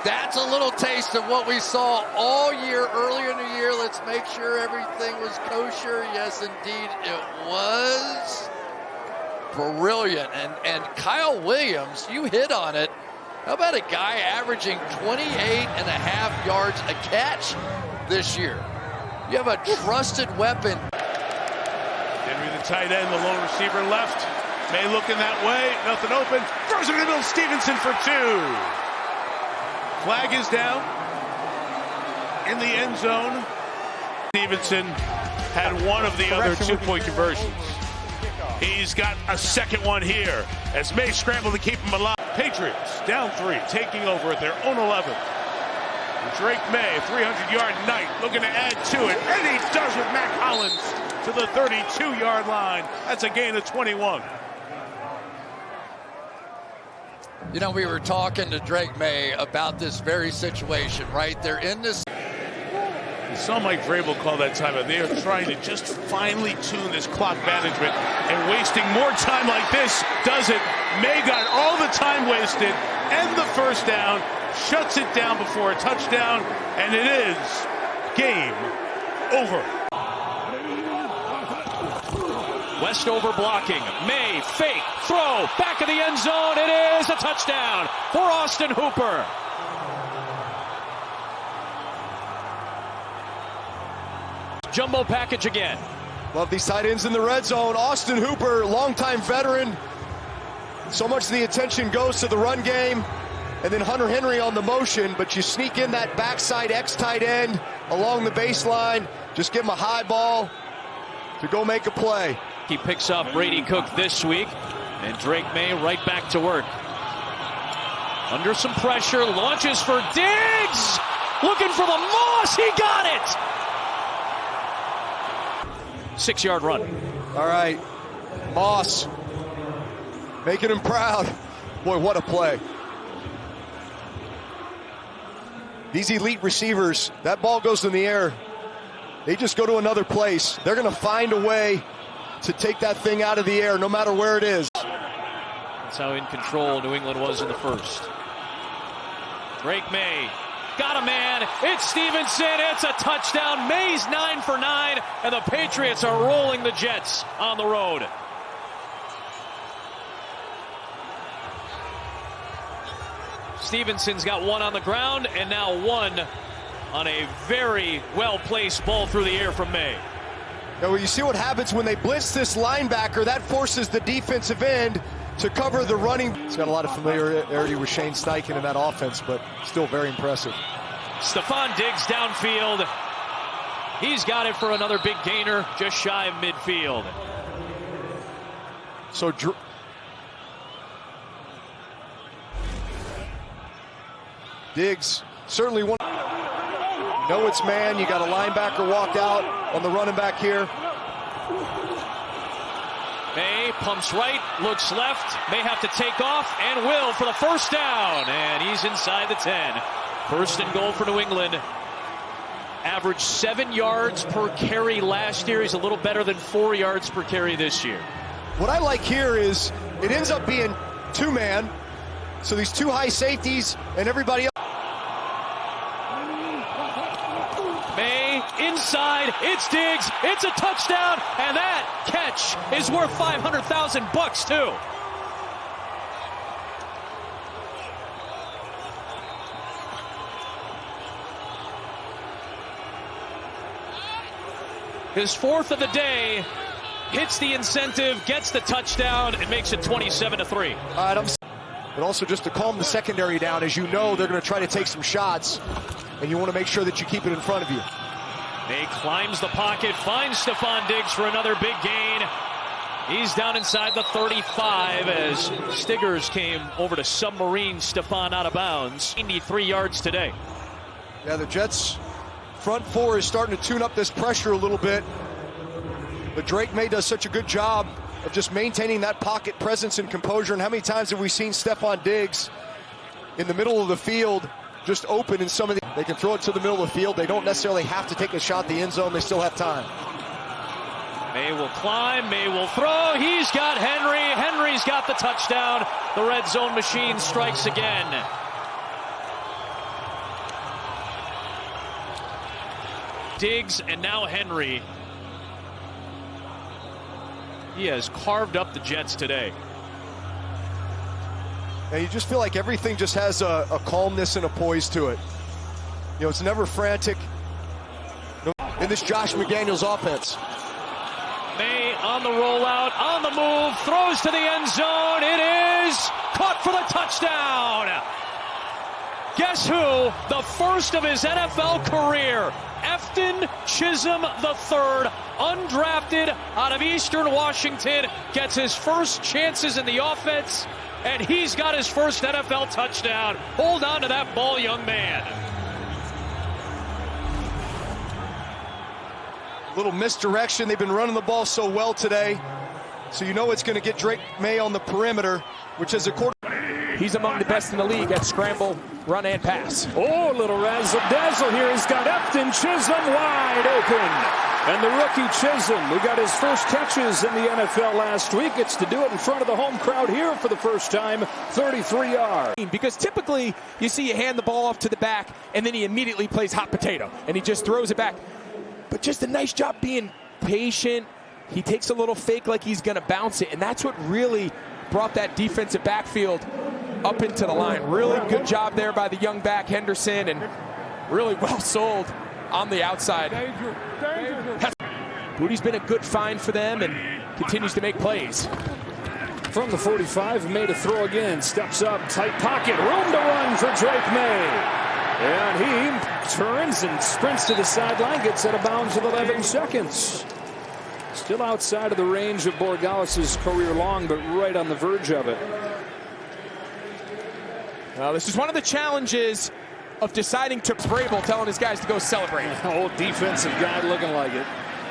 That's a little taste of what we saw all year, earlier in the year. Let's make sure everything was kosher. Yes, indeed, it was. Brilliant. And Kyle Williams, you hit on it. How about a guy averaging 28.5 yards a catch this year? You have a trusted weapon. Henry, the tight end, the lone receiver left. Maye looking that way. Nothing open. Throws it in the middle. Stevenson for 2. Flag is down in the end zone. Stevenson had one of the other 2-point conversions. He's got a second one here as Maye scrambled to keep him alive. Patriots down 3, taking over at their own 11. Drake Maye, 300-yard night, looking to add to it. And he does with Matt Collins to the 32-yard line. That's a gain of 21. You know, we were talking to Drake Maye about this very situation, right? They're in this. Some Mike Vrabel call that time out. They are trying to just finely tune this clock management, and wasting more time like this does it. Maye got all the time wasted and the first down, shuts it down before a touchdown, and it is game over. Westover blocking. Maye fake throw back of the end zone. It is a touchdown for Austin Hooper. Jumbo package again. Love these tight ends in the red zone. Austin Hooper, longtime veteran. So much of the attention goes to the run game. And then Hunter Henry on the motion, but you sneak in that backside X tight end along the baseline. Just give him a high ball to go make a play. He picks up Brady Cook this week, and Drake Maye right back to work. Under some pressure, launches for Diggs! Looking for the Moss, he got it! 6-yard run. All right, Moss, making him proud. Boy, what a play. These elite receivers, that ball goes in the air. They just go to another place. They're going to find a way to take that thing out of the air, no matter where it is. That's how in control New England was in the first. Drake Maye got a man. It's Stevenson. It's a touchdown. Maye's 9 for 9, and the Patriots are rolling the Jets on the road. Stevenson's got one on the ground, and now one on a very well-placed ball through the air from Maye. Now, you see what happens when they blitz this linebacker. That forces the defensive end to cover the running. He's got a lot of familiarity with Shane Steichen in that offense, but still very impressive. Stephon Diggs downfield. He's got it for another big gainer, just shy of midfield. So Diggs certainly one. You know it's man. You got a linebacker walked out on the running back here. Maye pumps right, looks left, may have to take off, and will for the first down. And he's inside the 10. First and goal for New England. Averaged 7 yards per carry last year. He's a little better than 4 yards per carry this year. What I like here is it ends up being two-man. So these two high safeties and everybody else. Maye inside, it's Diggs, it's a touchdown, and that catch is worth $500,000 too. His fourth of the day, hits the incentive, gets the touchdown, and makes it 27-3. But also just to calm the secondary down. As you know, they're going to try to take some shots, and you want to make sure that you keep it in front of you. Maye climbs the pocket, finds Stephon Diggs for another big gain. He's down inside the 35 as Stiggers came over to submarine Stephon out of bounds. 93 yards today. Yeah, the Jets' front four is starting to tune up this pressure a little bit. But Drake Maye does such a good job of just maintaining that pocket presence and composure. And how many times have we seen Stephon Diggs in the middle of the field just open in some of the... They can throw it to the middle of the field. They don't necessarily have to take a shot at the end zone. They still have time. Maye will climb, Maye will throw. He's got Henry. Henry's got the touchdown. The red zone machine strikes again. Diggs and now Henry. He has carved up the Jets today. And you just feel like everything just has a calmness and a poise to it. You know, it's never frantic in this Josh McDaniels offense. Maye on the rollout, on the move, throws to the end zone. It is caught for the touchdown. Guess who? The first of his NFL career. Efton Chisholm III, undrafted out of Eastern Washington, gets his first chances in the offense, and he's got his first NFL touchdown. Hold on to that ball, young man. Little misdirection. They've been running the ball so well today. So you know it's going to get Drake Maye on the perimeter, which is a quarter. He's among the best in the league at scramble, run, and pass. Oh, little razzle-dazzle here. He's got Efton Chisholm wide open. And the rookie Chisholm, who got his first catches in the NFL last week, gets to do it in front of the home crowd here for the first time, 33 yards. Because typically you see you hand the ball off to the back, and then he immediately plays hot potato, and he just throws it back. But just a nice job being patient. He takes a little fake like he's going to bounce it, and that's what really brought that defensive backfield up into the line. Really good job there by the young back, Henderson, and really well sold on the outside. Booty's been a good find for them and continues to make plays. From the 45, Maye to throw again. Steps up, tight pocket, room to run for Drake Maye. And he turns and sprints to the sideline, gets out of bounds with 11 seconds. Still outside of the range of Borregales' career long, but right on the verge of it. Well, this is one of the challenges of deciding to Vrabel telling his guys to go celebrate. Old defensive guy looking like it.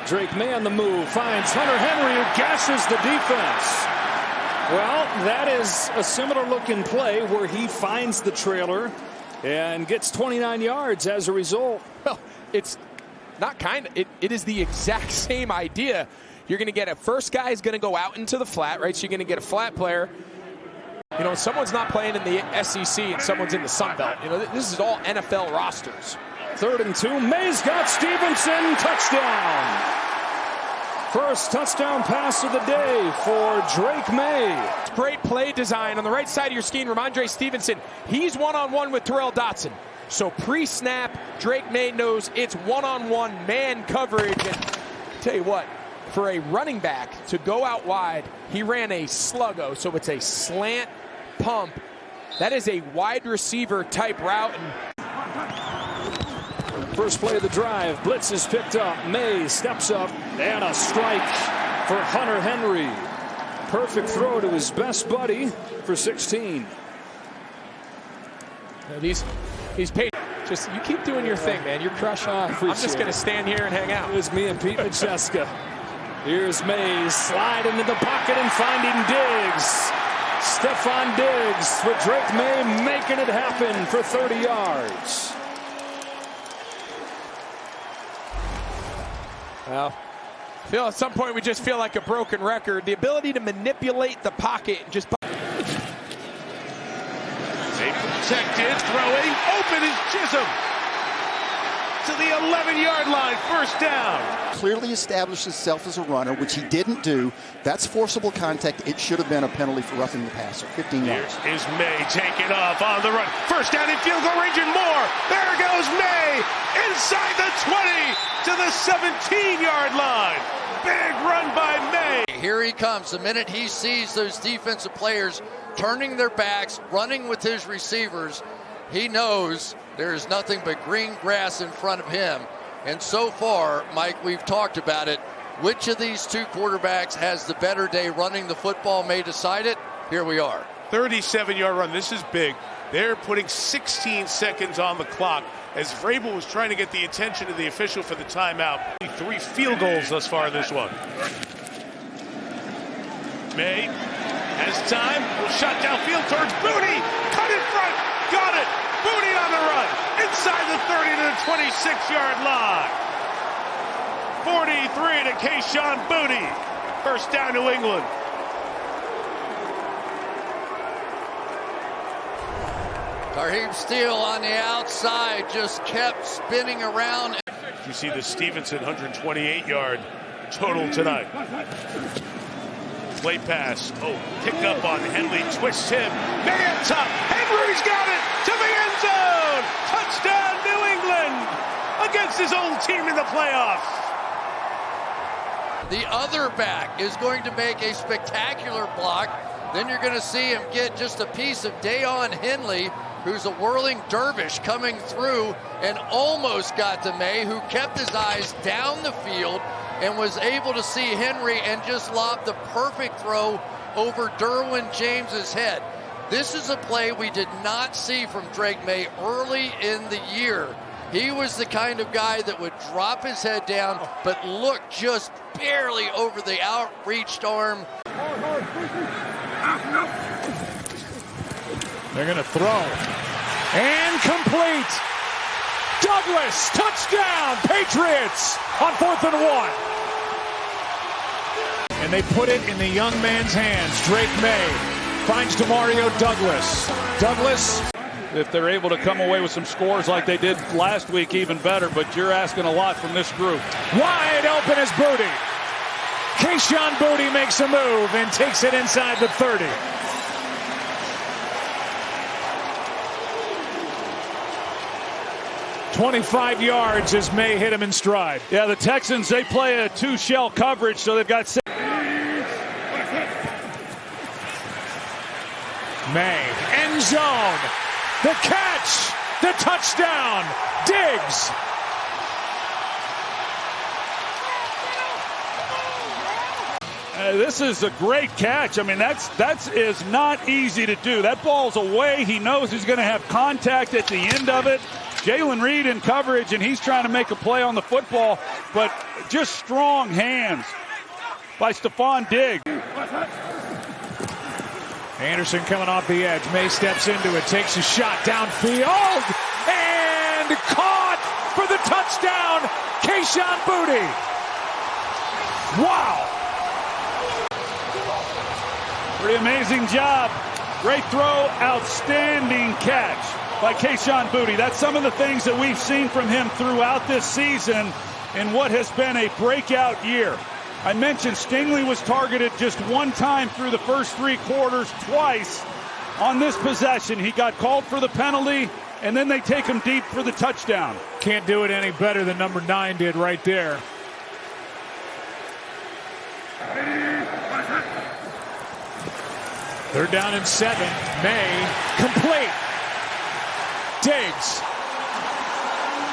Drake Maye on the move, finds Hunter Henry, who gashes the defense. Well, that is a similar looking play where he finds the trailer and gets 29 yards as a result. Well, it's not kind of. It is the exact same idea. You're going to get a first guy is going to go out into the flat, right? So you're going to get a flat player. You know, someone's not playing in the SEC and someone's in the Sun Belt. You know, this is all NFL rosters. 3rd and 2. Maye's got Stevenson. Touchdown. First touchdown pass of the day for Drake Maye. Great play design on the right side of your scheme. Ramondre Stevenson, he's one-on-one with Terrell Dotson. So pre-snap, Drake Maye knows it's one-on-one man coverage. And tell you what, for a running back to go out wide, he ran a sluggo. So it's a slant pump. That is a wide receiver type route. First play of the drive, blitz is picked up. Maye steps up, and a strike for Hunter Henry. Perfect throw to his best buddy for 16. And he's paid. Just you keep doing your thing, man. You're crushing. I'm just going to stand here and hang out. It was me and Pete Majeska. Here's Maye sliding into the pocket and finding Diggs. Stephon Diggs with Drake Maye making it happen for 30 yards. Well, I feel at some point we just feel like a broken record. The ability to manipulate the pocket and just... They protected, throwing, open is Chisholm. To the 11-yard line, first down. Clearly established himself as a runner, which he didn't do. That's forcible contact. It should have been a penalty for roughing the passer. 15 yards. Is Maye taking off on the run. First down in field goal range and more. There goes Maye inside the 20 to the 17-yard line. Big run by Maye. Here he comes. The minute he sees those defensive players turning their backs, running with his receivers, he knows there is nothing but green grass in front of him. And so far, Mike, we've talked about it. Which of these two quarterbacks has the better day running the football may decide it. Here we are. 37-yard run. This is big. They're putting 16 seconds on the clock as Vrabel was trying to get the attention of the official for the timeout. 3 field goals thus far in this one. Maye has time. Will shot downfield towards Booty. Cut in front. Got it. Booty on the run. Inside the 30 to the 26-yard line. 43 to Kayshon Booty. First down, New England. Tarheeb Steele on the outside just kept spinning around. You see the Stevenson 128-yard total tonight. Play pass. Oh, pick up on Henley. Twists him. Maye on top. Henry's got it to the end zone. Touchdown, New England against his old team in the playoffs. The other back is going to make a spectacular block. Then you're going to see him get just a piece of Dayon Henley, who's a whirling dervish coming through and almost got to Maye, who kept his eyes down the field and was able to see Henry and just lob the perfect throw over Derwin James's head. This is a play we did not see from Drake Maye early in the year. He was the kind of guy that would drop his head down, but look just barely over the outreached arm. They're going to throw. And complete. Douglas, touchdown, Patriots on 4th and 1. And they put it in the young man's hands. Drake Maye finds DeMario Douglas. Douglas. If they're able to come away with some scores like they did last week, even better. But you're asking a lot from this group. Wide open is Booty. Kayshon Booty makes a move and takes it inside the 30. "25 yards as Maye hit him in stride." Yeah, the Texans, they play a 2-shell coverage, so they've got 6. Maye, end zone. The catch, the touchdown, Diggs. This is a great catch. I mean, that is not easy to do. That ball's away. He knows he's going to have contact at the end of it. Jalen Reed in coverage, and he's trying to make a play on the football, but just strong hands by Stephon Diggs. Anderson coming off the edge. Maye steps into it, takes a shot downfield, and caught for the touchdown, Kayshon Booty. Wow. Pretty amazing job. Great throw, outstanding catch by Kayshon Boutte. That's some of the things that we've seen from him throughout this season in what has been a breakout year. I mentioned Stingley was targeted just one time through the first 3 quarters, twice on this possession. He got called for the penalty, and then they take him deep for the touchdown. Can't do it any better than number 9 did right there. They're down in 7. Maye, complete. Diggs.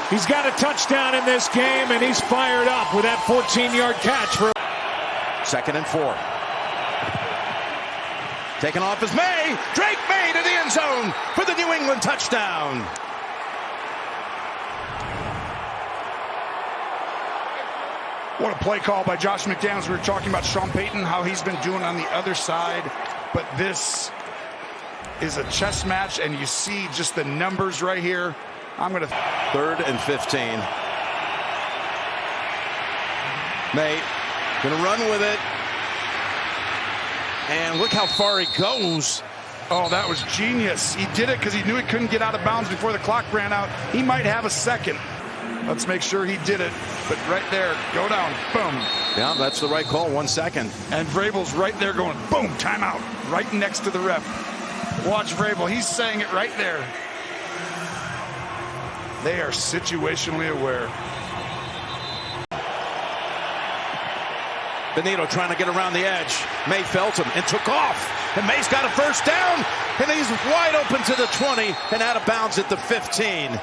He's got a touchdown in this game, and he's fired up with that 14-yard catch. For 2nd and 4. Taken off is Maye. Drake Maye to the end zone for the New England touchdown. What a play call by Josh McDaniels. We were talking about Sean Payton, how he's been doing on the other side. But this is a chess match, and you see just the numbers right here. I'm going to... 3rd and 15. Maye going to run with it. And look how far he goes. Oh, that was genius. He did it because he knew he couldn't get out of bounds before the clock ran out. He might have a second. Let's make sure he did it. But right there, go down, boom. Yeah, that's the right call, 1 second. And Vrabel's right there going, boom, timeout, right next to the ref. Watch Vrabel, he's saying it right there. They are situationally aware. Benito trying to get around the edge. Maye felt him and took off. And Maye's got a first down. And he's wide open to the 20 and out of bounds at the 15.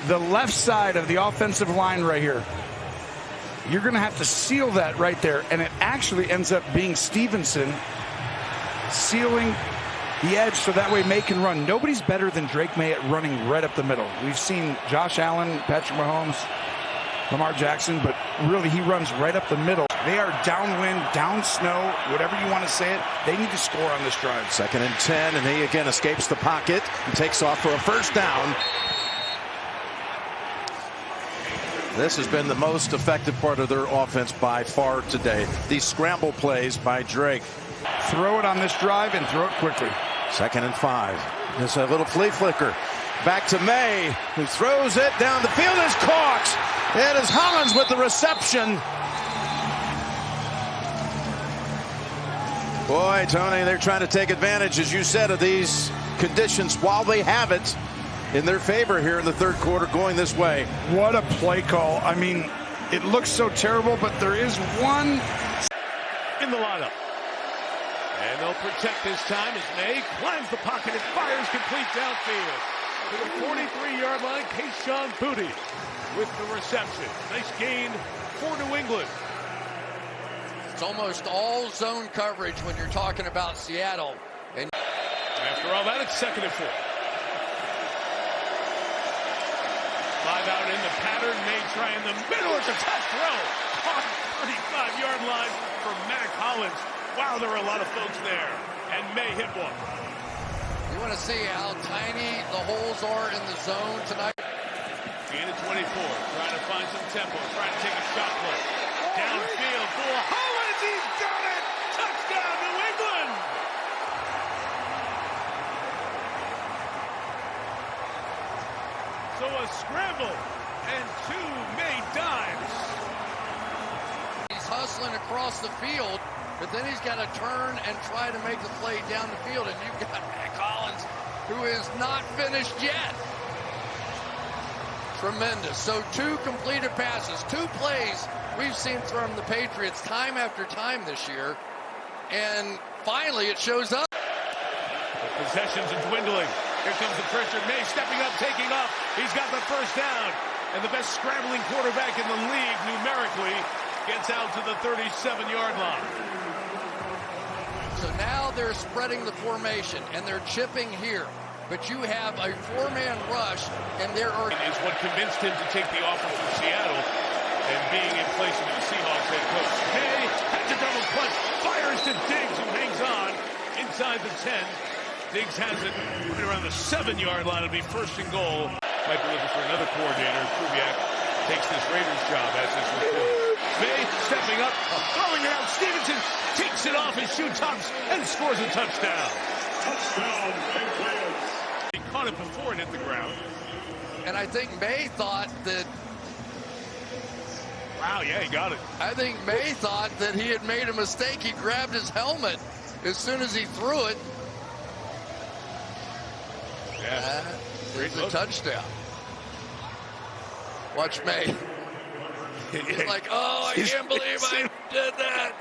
The left side of the offensive line right here. You're going to have to seal that right there. And it actually ends up being Stevenson sealing the edge so that way Maye can run. Nobody's better than Drake Maye at running right up the middle. We've seen Josh Allen, Patrick Mahomes, Lamar Jackson, but really he runs right up the middle. They are downwind, down snow, whatever you want to say it. They need to score on this drive. 2nd and 10, and he again escapes the pocket and takes off for a first down. This has been the most effective part of their offense by far today. These scramble plays by Drake. Throw it on this drive and throw it quickly. 2nd and 5. There's a little flea flicker. Back to Maye, who throws it down the field. Is caught. It is Hollins with the reception. Boy, Tony, they're trying to take advantage, as you said, of these conditions while they have it in their favor here in the 3rd quarter going this way. What a play call. I mean, it looks so terrible, but there is one in the lineup. And they'll protect this time as Maye climbs the pocket and fires complete downfield. To the 43-yard line, Kayshon Boutte with the reception. Nice gain for New England. It's almost all zone coverage when you're talking about Seattle. And after all that, it's 2nd and 4. 5 out in the pattern. Maye try in the middle. It's a tough throw. Off 35-yard line for Mac Hollins. Wow, there were a lot of folks there. And Maye hit one. You want to see how tiny the holes are in the zone tonight? Gain of 24. Trying to find some tempo. Trying to take a shot play. Downfield for Hollins. He's got it. Touchdown, New England. So a scramble and 2 Maye dimes. He's hustling across the field, but then he's got to turn and try to make the play down the field. And you've got Mac Hollins, who is not finished yet. Tremendous. So 2 completed passes, 2 plays we've seen from the Patriots time after time this year. And finally it shows up. The possessions are dwindling. Here comes the pressure. Maye stepping up, taking off. He's got the first down. And the best scrambling quarterback in the league numerically gets out to the 37-yard line. So now they're spreading the formation and they're chipping here. But you have a 4-man rush, and there are... Is what convinced him to take the offer from Seattle and being in place of the Seahawks head coach. Maye has a double clutch, fires to Diggs, who hangs on inside the 10. Diggs has it right around the 7-yard line. It'll be 1st and goal. Might be looking for another coordinator. Kubiak takes this Raiders job as his recruit. Maye stepping up, throwing it out. Stevenson takes it off his shoe tops and scores a touchdown. He caught it before it hit the ground. And I think Maye thought that. Wow, yeah, he got it. I think Maye thought that he had made a mistake. He grabbed his helmet as soon as he threw it. Yeah. It's a touchdown. Watch Maye. He's like, oh, I can't believe I did that.